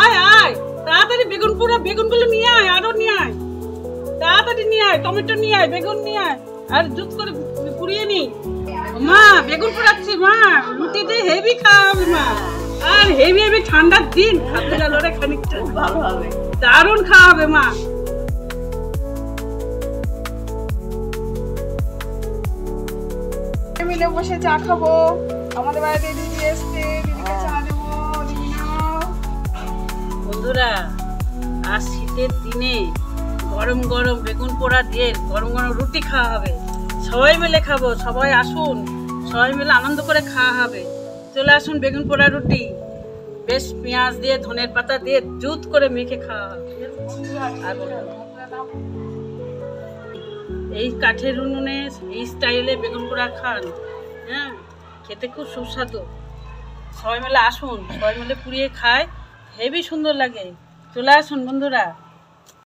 আয় আয় তাড়াতাড়ি বেগুন পোড়া, বেগুনগুলো নিয়ে আয়, আরো নিয়ে আয়, তাড়াতাড়ি নিয়ে আয়, টমেটো নিয়ে আয়, বেগুন নিয়ে আয়, আর জুত করে পুড়িয়ে নি। মা বেগুন পোড়াচ্ছি মা, রুটিতে হেভি খাওয়া হবে মা, আর হেভি হেভি ঠান্ডার দিন খাতে গেল রে, খানিকটা ভালো হবে, দারুণ খাওয়া হবে মা। মিলে বসে চা খাবো, আমাদের বাড়িতে দিদি এসছে, দিদিকে চা দেবো, দিদি নাও। বন্ধুরা আজ শীতের দিনে গরম গরম বেগুন পোড়া দিয়ে গরম গরম রুটি খাওয়া হবে, সবাই মিলে খাবো, সবাই আসুন, সবাই মিলে আনন্দ করে খাওয়া হবে। চলে আসুন, বেগুন পোড়া রুটি বেশ পেঁয়াজ দিয়ে ধনের পাতা দিয়ে জুত করে মেখে খাওয়া হবে। আর এই কাঠের উনুনে এই স্টাইলে বেগুন পোড়া খান, হ্যাঁ খেতে খুব সুস্বাদু। সবাই মিলে আসুন, সবাই মিলে পুড়িয়ে খায়, হেভি সুন্দর লাগে। চলে আসুন বন্ধুরা।